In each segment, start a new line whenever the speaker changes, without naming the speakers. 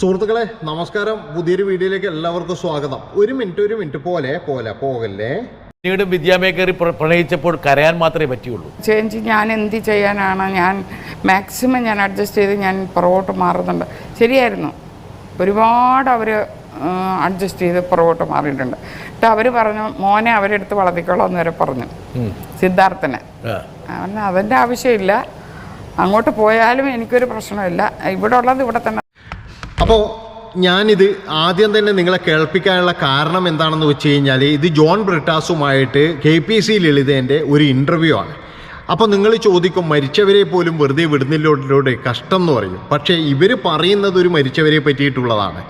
സുഹൃത്തുക്കളെ നമസ്കാരം. പുതിയൊരു വീഡിയോയിലേക്ക് എല്ലാവർക്കും സ്വാഗതം. ഒരു മിനിറ്റ് പോലെ പോകല്ലേ.
പിന്നീട് വിദ്യാമേഖറി പ്രണയിച്ചപ്പോൾ കരയാൻ മാത്രമേ പറ്റുള്ളൂ.
ചേച്ചി ഞാൻ എന്ത് ചെയ്യാനാണ്, ഞാൻ മാക്സിമം ഞാൻ അഡ്ജസ്റ്റ് ചെയ്ത് ഞാൻ പുറകോട്ട് മാറുന്നുണ്ട്. ശരിയായിരുന്നു, ഒരുപാട് അവർ അഡ്ജസ്റ്റ് ചെയ്ത് പുറകോട്ട് മാറിയിട്ടുണ്ട്. എന്നിട്ട് അവർ പറഞ്ഞു മോനെ അവരെടുത്ത് വളർത്തിക്കോളാം എന്ന് വരെ പറഞ്ഞു സിദ്ധാർത്ഥനെ. അതിൻ്റെ ആവശ്യമില്ല, അങ്ങോട്ട് പോയാലും എനിക്കൊരു പ്രശ്നമില്ല, ഇവിടെ ഉള്ളത് ഇവിടെ തന്നെ.
അപ്പോൾ ഞാനിത് ആദ്യം തന്നെ നിങ്ങളെ കേൾപ്പിക്കാനുള്ള കാരണം എന്താണെന്ന് വെച്ച് കഴിഞ്ഞാൽ, ഇത് ജോൺ ബ്രിട്ടാസുമായിട്ട് KPC ലളിതേൻ്റെ ഒരു ഇൻ്റർവ്യൂ ആണ്. അപ്പോൾ നിങ്ങൾ ചോദിക്കും, മരിച്ചവരെ പോലും വെറുതെ വിടുന്നില്ലോട്ടിലൂടെ കഷ്ടം എന്ന് പറയും. പക്ഷേ ഇവർ പറയുന്നത് ഒരു മരിച്ചവരെ പറ്റിയിട്ടുള്ളതാണ്.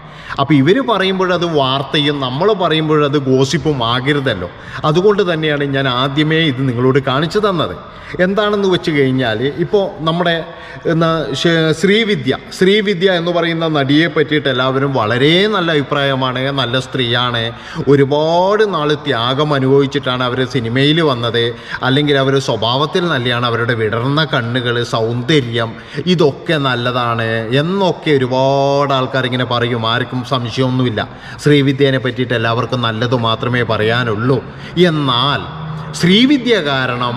അപ്പോൾ ഇവർ പറയുമ്പോഴത് വാർത്തയും നമ്മൾ പറയുമ്പോഴത് ഗോസിപ്പും ആകരുതല്ലോ. അതുകൊണ്ട് തന്നെയാണ് ഞാൻ ആദ്യമേ ഇത് നിങ്ങളോട് കാണിച്ചു തന്നത്. എന്താണെന്ന് വെച്ച് കഴിഞ്ഞാൽ, ഇപ്പോൾ നമ്മുടെ ശ്രീവിദ്യ എന്ന് പറയുന്ന നടിയെ പറ്റിയിട്ട് എല്ലാവരും വളരെ നല്ല അഭിപ്രായമാണ്. നല്ല സ്ത്രീയാണ്, ഒരുപാട് നാൾ ത്യാഗം അനുഭവിച്ചിട്ടാണ് അവർ സിനിമയിൽ വന്നത്, അല്ലെങ്കിൽ അവർ സ്വഭാവത്തിൽ നല്ലതാണ്, അവരുടെ വിടർന്ന കണ്ണുകൾ, സൗന്ദര്യം ഇതൊക്കെ നല്ലതാണ് എന്നൊക്കെ ഒരുപാട് ആൾക്കാർ ഇങ്ങനെ പറയും. ആർക്കും സംശയമൊന്നുമില്ല, ശ്രീവിദ്യേനെ പറ്റിയിട്ട് എല്ലാവർക്കും നല്ലത് മാത്രമേ പറയാനുള്ളൂ. എന്നാൽ ശ്രീവിദ്യ കാരണം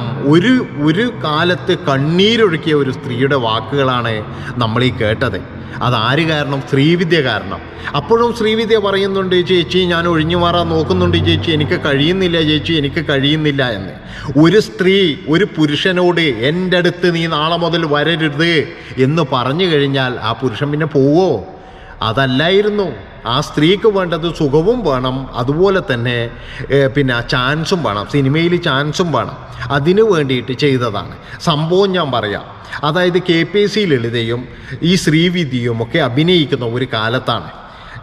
ഒരു കാലത്ത് കണ്ണീരൊഴുക്കിയ ഒരു സ്ത്രീയുടെ വാക്കുകളാണ് നമ്മൾ ഈ കേട്ടത്. അതാര് കാരണം? ശ്രീവിദ്യ കാരണം. അപ്പോഴും ശ്രീവിദ്യ പറയുന്നുണ്ട്, ചേച്ചി ഞാൻ ഒഴിഞ്ഞു മാറാൻ നോക്കുന്നുണ്ട് ചേച്ചി, എനിക്ക് കഴിയുന്നില്ല ചേച്ചി, എനിക്ക് കഴിയുന്നില്ല എന്ന്. ഒരു സ്ത്രീ ഒരു പുരുഷനോട് എൻ്റെ അടുത്ത് നീ നാളെ മുതൽ വരരുത് എന്ന് പറഞ്ഞു കഴിഞ്ഞാൽ ആ പുരുഷൻ പിന്നെ പോവോ? അതല്ലായിരുന്നു. ആ സ്ത്രീക്ക് വേണ്ടത് സുഖവും വേണം, അതുപോലെ തന്നെ പിന്നെ ചാൻസും വേണം, സിനിമയിൽ ചാൻസും വേണം. അതിനു വേണ്ടിയിട്ട് ചെയ്തതാണ് സംഭവം. ഞാൻ പറയാം, അതായത് KPC ലളിതയും ഈ ശ്രീവിദ്യയും ഒക്കെ അഭിനയിക്കുന്ന ഒരു കാലത്താണ്.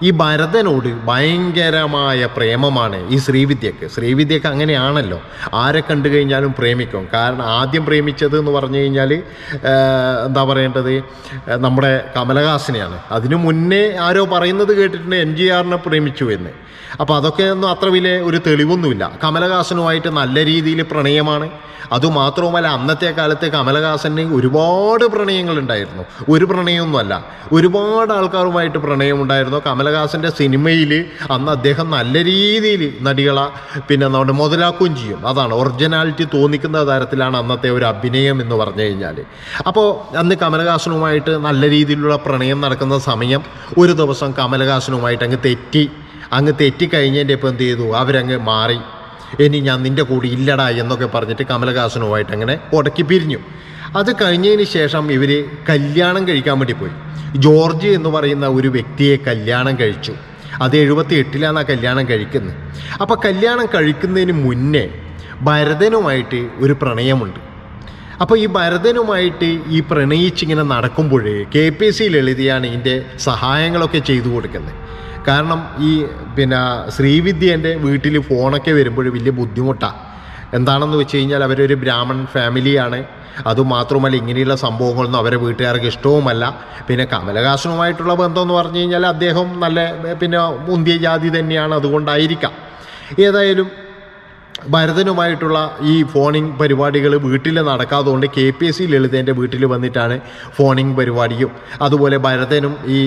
ഈ ഭരതനോട് ഭയങ്കരമായ പ്രേമമാണ് ഈ ശ്രീവിദ്യക്ക് അങ്ങനെയാണല്ലോ, ആരെ കണ്ടു കഴിഞ്ഞാലും പ്രേമിക്കും. കാരണം ആദ്യം പ്രേമിച്ചത് എന്ന് പറഞ്ഞു കഴിഞ്ഞാൽ എന്താ പറയേണ്ടത്, നമ്മുടെ കമലഹാസനെയാണ്. അതിനു മുന്നേ ആരോ പറയുന്നത് കേട്ടിട്ടുണ്ട് MGRനെ പ്രേമിച്ചു എന്ന്. അപ്പോൾ അതൊക്കെ ഒന്നും അത്ര വലിയ ഒരു തെളിവൊന്നുമില്ല. കമലഹാസനുമായിട്ട് നല്ല രീതിയിൽ പ്രണയമാണ്. അതുമാത്രവുമല്ല, അന്നത്തെ കാലത്ത് കമലഹാസന് ഒരുപാട് പ്രണയങ്ങളുണ്ടായിരുന്നു. ഒരു പ്രണയമൊന്നുമല്ല, ഒരുപാട് ആൾക്കാരുമായിട്ട് പ്രണയമുണ്ടായിരുന്നു. കമലഹാസൻ്റെ സിനിമയിൽ അന്ന് അദ്ദേഹം നല്ല രീതിയിൽ നടികളെ പിന്നെ നമ്മുടെ മുതലാക്കുകയും ചെയ്യും. അതാണ് ഒറിജിനാലിറ്റി തോന്നിക്കുന്ന തരത്തിലാണ് അന്നത്തെ ഒരു അഭിനയം എന്ന് പറഞ്ഞു കഴിഞ്ഞാൽ. അപ്പോൾ അന്ന് കമലഹാസനുമായിട്ട് നല്ല രീതിയിലുള്ള പ്രണയം നടക്കുന്ന സമയം ഒരു ദിവസം കമലഹാസനുമായിട്ട് അങ്ങ് തെറ്റിക്കഴിഞ്ഞതിൻ്റെ ഇപ്പം എന്ത് ചെയ്തു, അവരങ്ങ് മാറി. ഇനി ഞാൻ നിൻ്റെ കൂടെ ഇല്ലടാ എന്നൊക്കെ പറഞ്ഞിട്ട് കമലഹാസനുമായിട്ട് അങ്ങനെ ഉടക്കി പിരിഞ്ഞു. അത് കഴിഞ്ഞതിന് ശേഷം ഇവർ കല്യാണം കഴിക്കാൻ വേണ്ടി പോയി. ജോർജ് എന്ന് പറയുന്ന ഒരു വ്യക്തിയെ കല്യാണം കഴിച്ചു. അത് 78-ലാണ് കല്യാണം കഴിക്കുന്നത്. അപ്പോൾ കല്യാണം കഴിക്കുന്നതിന് മുന്നേ ഭരതനുമായിട്ട് ഒരു പ്രണയമുണ്ട്. അപ്പോൾ ഈ ഭരതനുമായിട്ട് ഈ പ്രണയിച്ചിങ്ങനെ നടക്കുമ്പോൾ KPC ലളിതയാണ് ഇതിൻ്റെ സഹായങ്ങളൊക്കെ ചെയ്തു കൊടുക്കുന്നത്. കാരണം ഈ പിന്നെ ശ്രീവിദ്യേൻ്റെ വീട്ടിൽ ഫോണൊക്കെ വരുമ്പോൾ വലിയ ബുദ്ധിമുട്ടാണ്. എന്താണെന്ന് വെച്ച് കഴിഞ്ഞാൽ അവരൊരു ബ്രാഹ്മൺ ഫാമിലിയാണ്. അതുമാത്രമല്ല, ഇങ്ങനെയുള്ള സംഭവങ്ങളൊന്നും അവരെ വീട്ടുകാർക്ക് ഇഷ്ടവുമല്ല. പിന്നെ കമലഹാസനുമായിട്ടുള്ള ബന്ധം എന്ന് പറഞ്ഞു കഴിഞ്ഞാൽ അദ്ദേഹം നല്ല പിന്നെ മുന്തിയ ജാതി തന്നെയാണ്, അതുകൊണ്ടായിരിക്കാം. ഏതായാലും ഭരതനുമായിട്ടുള്ള ഈ ഫോണിംഗ് പരിപാടികൾ വീട്ടിൽ നടക്കാത്തതുകൊണ്ട് KPC ലളിതേൻ്റെ വീട്ടിൽ വന്നിട്ടാണ് ഫോണിംഗ് പരിപാടിയും അതുപോലെ ഭരതനും ഈ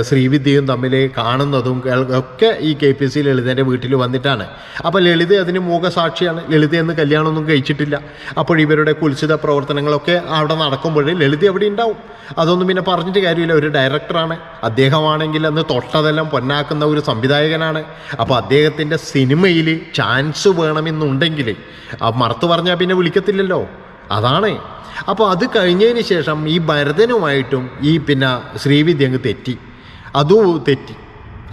ശ്രീവിദ്യയും തമ്മിൽ കാണുന്നതും ഒക്കെ ഈ KPC ലളിതേൻ്റെ വീട്ടിൽ വന്നിട്ടാണ്. അപ്പോൾ ലളിത അതിന് മൂകസാക്ഷിയാണ്. ലളിതയെന്ന് കല്യാണമൊന്നും കഴിച്ചിട്ടില്ല. അപ്പോൾ ഇവരുടെ കുൽസിത പ്രവർത്തനങ്ങളൊക്കെ അവിടെ നടക്കുമ്പോൾ ലളിത എവിടെ ഉണ്ടാവും? അതൊന്നും പിന്നെ പറഞ്ഞിട്ട് കാര്യമില്ല. ഒരു ഡയറക്ടറാണ് അദ്ദേഹമാണെങ്കിൽ, അന്ന് തൊട്ടതെല്ലാം പൊന്നാക്കുന്ന ഒരു സംവിധായകനാണ്. അപ്പോൾ അദ്ദേഹത്തിൻ്റെ സിനിമയിൽ ചാൻസ് വേണമെന്നുണ്ടെങ്കിൽ മറുത്ത് പറഞ്ഞാൽ പിന്നെ വിളിക്കത്തില്ലല്ലോ, അതാണ്. അപ്പോൾ അത് കഴിഞ്ഞതിന് ശേഷം ഈ ഭരതനുമായിട്ടും ഈ പിന്നെ ശ്രീവിദ്യ അങ്ങ് തെറ്റി.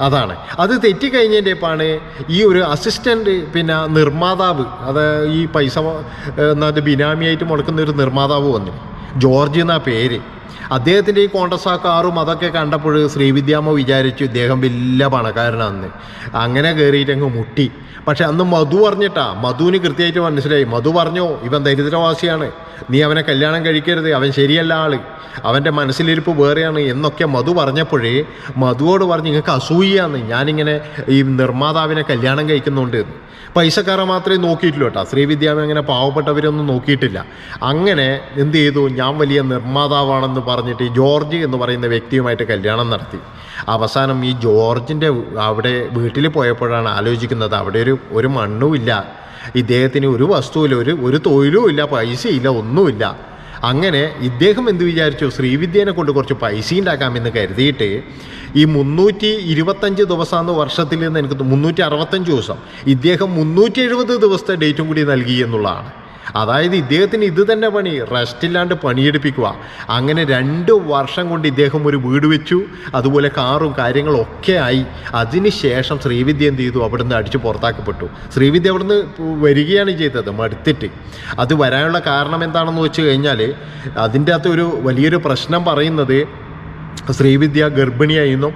അതാണ്. അത് തെറ്റിക്കഴിഞ്ഞതിൻ്റെ ഇപ്പാണ് ഈ ഒരു അസിസ്റ്റൻ്റ് പിന്നെ നിർമ്മാതാവ്, അത് ഈ പൈസ ബിനാമിയായിട്ട് മുടക്കുന്ന ഒരു നിർമ്മാതാവ് വന്നു. ജോർജ് എന്നാ പേര്. അദ്ദേഹത്തിൻ്റെ ഈ കോണ്ടസാ കാറും അതൊക്കെ കണ്ടപ്പോൾ ശ്രീവിദ്യാമ്മ വിചാരിച്ചു ഇദ്ദേഹം വലിയ പണക്കാരനാണെന്ന്. അങ്ങനെ കയറിയിട്ട് അങ്ങ് മുട്ടി. പക്ഷെ അന്ന് മധു മധുവിന് കൃത്യമായിട്ട് മനസ്സിലായി. മധു പറഞ്ഞു, ഇവൻ ദരിദ്രവാസിയാണ്, നീ അവനെ കല്യാണം കഴിക്കരുത്, അവൻ ശരിയല്ല ആള്, അവൻ്റെ മനസ്സിലിരിപ്പ് വേറെയാണ് എന്നൊക്കെ മധു പറഞ്ഞപ്പോഴേ മധുവോട് പറഞ്ഞ് നിങ്ങൾക്ക് അസൂയാണ്, ഞാനിങ്ങനെ ഈ നിർമ്മാതാവിനെ കല്യാണം കഴിക്കുന്നുണ്ട്. പൈസക്കാരെ മാത്രമേ നോക്കിയിട്ടുള്ളൂ കേട്ടോ, ശ്രീവിദ്യാമ്മ അങ്ങനെ പാവപ്പെട്ടവരൊന്നും നോക്കിയിട്ടില്ല. അങ്ങനെ എന്ത് ചെയ്തു, ഞാൻ വലിയ നിർമ്മാതാവാണെന്ന് പറഞ്ഞിട്ട് ഈ ജോർജ് എന്ന് പറയുന്ന വ്യക്തിയുമായിട്ട് കല്യാണം നടത്തി. അവസാനം ഈ ജോർജിൻ്റെ അവിടെ വീട്ടിൽ പോയപ്പോഴാണ് ആലോചിക്കുന്നത് അവിടെ ഒരു മണ്ണുമില്ല, ഇദ്ദേഹത്തിന് ഒരു വസ്തുവില്ല, ഒരു തൊഴിലും ഇല്ല, പൈസയില്ല, ഒന്നുമില്ല. അങ്ങനെ ഇദ്ദേഹം എന്ത് വിചാരിച്ചു, ശ്രീവിദ്യേനെ കൊണ്ട് കുറച്ച് പൈസ ഉണ്ടാക്കാമെന്ന് കരുതിയിട്ട് ഈ 325 ദിവസമാണ് വർഷത്തിൽ നിന്ന് എനിക്ക് 365 ദിവസം, ഇദ്ദേഹം 370 ദിവസത്തെ ഡേറ്റും കൂടി നൽകി എന്നുള്ളതാണ്. അതായത് ഇദ്ദേഹത്തിന് ഇത് തന്നെ പണി, റെസ്റ്റ് ഇല്ലാണ്ട് പണിയെടുപ്പിക്കുക. അങ്ങനെ 2 വർഷം കൊണ്ട് ഇദ്ദേഹം ഒരു വീട് വെച്ചു, അതുപോലെ കാറും കാര്യങ്ങളൊക്കെ ആയി. അതിനുശേഷം ശ്രീവിദ്യ എന്ത് ചെയ്തു, അവിടുന്ന് അടിച്ച് പുറത്താക്കപ്പെട്ടു. ശ്രീവിദ്യ അവിടുന്ന് വരികയാണ് ചെയ്തത് മടുത്തിട്ട്. അത് വരാനുള്ള കാരണം എന്താണെന്ന് വെച്ച് കഴിഞ്ഞാൽ അതിൻ്റെ അകത്ത് ഒരു വലിയൊരു പ്രശ്നം പറയുന്നത് ശ്രീവിദ്യ ഗർഭിണിയായിരുന്നു.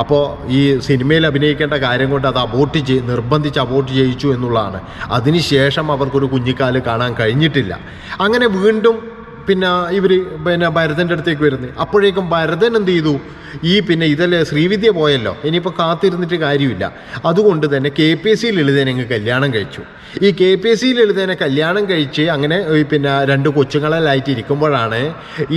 അപ്പോൾ ഈ സിനിമയിൽ അഭിനയിക്കേണ്ട കാര്യം കൊണ്ട് അത് നിർബന്ധിച്ച് അബോർട്ട് ചെയ്യിച്ചു എന്നുള്ളതാണ്. അതിനുശേഷം അവർക്കൊരു കുഞ്ഞിക്കാല് കാണാൻ കഴിഞ്ഞിട്ടില്ല. അങ്ങനെ വീണ്ടും ഇവർ ഭരതൻ്റെ അടുത്തേക്ക് വരുന്നത്. അപ്പോഴേക്കും ഭരതൻ എന്ത് ചെയ്തു, ഇതല്ലേ ശ്രീവിദ്യ പോയല്ലോ, ഇനിയിപ്പോൾ കാത്തിരുന്നിട്ട് കാര്യമില്ല. അതുകൊണ്ട് തന്നെ KPSC ലളിതനെ അങ്ങ് കല്യാണം കഴിച്ചു. ഈ KPSC ലളിതനെ കല്യാണം കഴിച്ച് അങ്ങനെ 2 കൊച്ചുങ്ങളായിട്ട് ഇരിക്കുമ്പോഴാണ്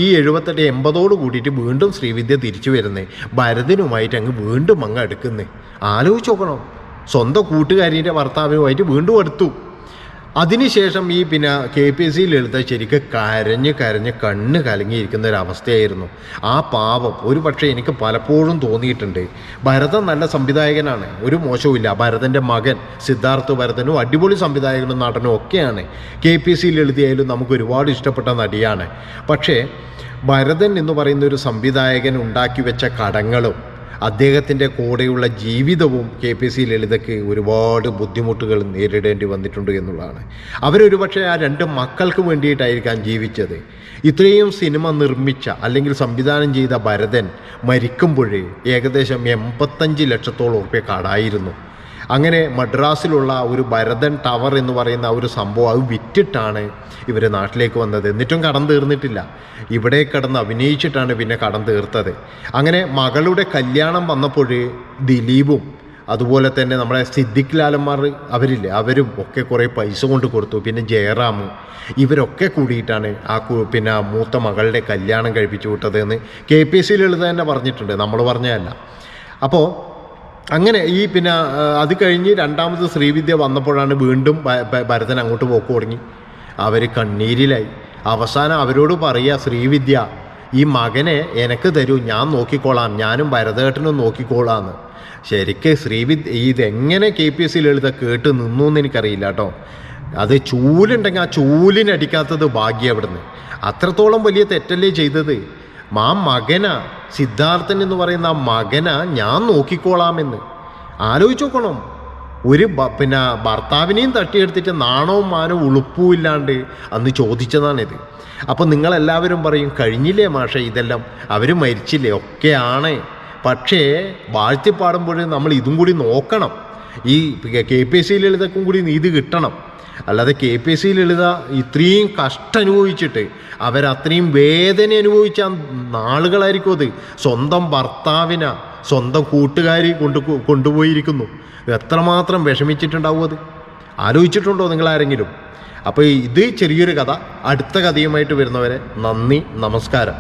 ഈ 78-80 കൂടിയിട്ട് വീണ്ടും ശ്രീവിദ്യ തിരിച്ചു വരുന്നത്. ഭരതനുമായിട്ട് അങ്ങ് വീണ്ടും അങ്ങ് അടുക്കുന്നത്. ആലോചിച്ച് നോക്കണം, സ്വന്തം കൂട്ടുകാരിൻ്റെ ഭർത്താവിനുമായിട്ട് വീണ്ടും അടുത്തു. അതിനുശേഷം KPSC ലളിത ശരിക്കും കരഞ്ഞ് കണ്ണ് കലങ്ങിയിരിക്കുന്ന ഒരവസ്ഥയായിരുന്നു. ആ പാവം ഒരു പക്ഷേ എനിക്ക് പലപ്പോഴും തോന്നിയിട്ടുണ്ട്, ഭരതൻ നല്ല സംവിധായകനാണ്, ഒരു മോശവുമില്ല. ഭരതൻ്റെ മകൻ സിദ്ധാർത്ഥ് ഭരതനും അടിപൊളി സംവിധായകനും നടനും ഒക്കെയാണ്. KPSC ലളിതയായാലും നമുക്ക് ഒരുപാട് ഇഷ്ടപ്പെട്ട നടിയാണ്. പക്ഷേ ഭരതൻ എന്ന് പറയുന്ന ഒരു സംവിധായകൻ ഉണ്ടാക്കി വെച്ച കടങ്ങളും അദ്ദേഹത്തിൻ്റെ കൂടെയുള്ള ജീവിതവും KPSC ലളിതയ്ക്ക് ഒരുപാട് ബുദ്ധിമുട്ടുകൾ നേരിടേണ്ടി വന്നിട്ടുണ്ട് എന്നുള്ളതാണ്. അവരൊരു പക്ഷേ ആ 2 മക്കൾക്ക് വേണ്ടിയിട്ടായിരിക്കാം ജീവിച്ചത്. ഇത്രയും സിനിമ നിർമ്മിച്ച അല്ലെങ്കിൽ സംവിധാനം ചെയ്ത ഭരതൻ മരിക്കുമ്പോഴേ ഏകദേശം 85 ലക്ഷത്തോളം ഉറുപ്പ്യ കടായിരുന്നു. അങ്ങനെ മദ്രാസിലുള്ള ഒരു ഭരതൻ ടവർ എന്ന് പറയുന്ന ഒരു സംഭവം അത് വിറ്റിട്ടാണ് ഇവർ നാട്ടിലേക്ക് വന്നത്. എന്നിട്ടും കടം തീർന്നിട്ടില്ല. ഇവിടെ കിടന്ന് അഭിനയിച്ചിട്ടാണ് പിന്നെ കടം തീർത്തത്. അങ്ങനെ മകളുടെ കല്യാണം വന്നപ്പോൾ ദിലീപും അതുപോലെ തന്നെ നമ്മുടെ സിദ്ദിഖ് ലാലന്മാർ അവരും ഒക്കെ കുറേ പൈസ കൊണ്ട് കൊടുത്തു. പിന്നെ ജയറാം, ഇവരൊക്കെ കൂടിയിട്ടാണ് മൂത്ത മകളുടെ കല്യാണം കഴിപ്പിച്ചു വിട്ടതെന്ന് KPSC ലളിത തന്നെ പറഞ്ഞിട്ടുണ്ട്, നമ്മൾ പറഞ്ഞതല്ല. അപ്പോൾ അങ്ങനെ അത് കഴിഞ്ഞ് രണ്ടാമത് ശ്രീവിദ്യ വന്നപ്പോഴാണ് വീണ്ടും ഭരതൻ അങ്ങോട്ട് പോക്ക് തുടങ്ങി. അവർ കണ്ണീരിലായി. അവസാനം അവരോട് പറയുക, ശ്രീവിദ്യ ഈ മകനെ എനിക്ക് തരൂ, ഞാൻ നോക്കിക്കോളാം, ഞാനും ഭരതേട്ടനും നോക്കിക്കോളാന്ന്. ശരിക്ക് ശ്രീവിദ്യ ഇതെങ്ങനെ KPSC ലളിത കേട്ട് നിന്നു എന്ന് എനിക്കറിയില്ല കേട്ടോ. അത് ചൂലുണ്ടെങ്കിൽ ആ ചൂലിനടിക്കാത്തത് ഭാഗ്യം അവിടുന്ന്. അത്രത്തോളം വലിയ തെറ്റല്ലേ ചെയ്തത്. മകനാ സിദ്ധാർത്ഥൻ എന്ന് പറയുന്ന ആ മകനാ ഞാൻ നോക്കിക്കോളാമെന്ന്. ആലോചിച്ച് നോക്കണം. ഒരു ഭർത്താവിനെയും തട്ടിയെടുത്തിട്ട് നാണവും മാനവും ഉളുപ്പും ഇല്ലാണ്ട് അന്ന് ചോദിച്ചതാണിത്. അപ്പോൾ നിങ്ങളെല്ലാവരും പറയും, കഴിഞ്ഞില്ലേ മാഷേ ഇതെല്ലാം, അവർ മരിച്ചില്ലേ, ഒക്കെയാണ്. പക്ഷേ വാഴ്ത്തിപ്പാടുമ്പോൾ നമ്മൾ ഇതും കൂടി നോക്കണം. ഈ KPSC ലളിതക്കും കൂടി നീതി കിട്ടണം. അല്ലാതെ KPSC ലളിത ഇത്രയും കഷ്ടം അനുഭവിച്ചിട്ട് അവരത്രയും വേദന അനുഭവിച്ച നാളുകളായിരിക്കും അത്. സ്വന്തം ഭർത്താവിനെ സ്വന്തം കൂട്ടുകാരി കൊണ്ടുപോയിരിക്കുന്നു. എത്രമാത്രം വിഷമിച്ചിട്ടുണ്ടാവും അത്. ആലോചിച്ചിട്ടുണ്ടോ നിങ്ങളാരെങ്കിലും? അപ്പോൾ ഇത് ചെറിയൊരു കഥ. അടുത്ത കഥയുമായിട്ട് വരുന്നവരെ നന്ദി, നമസ്കാരം.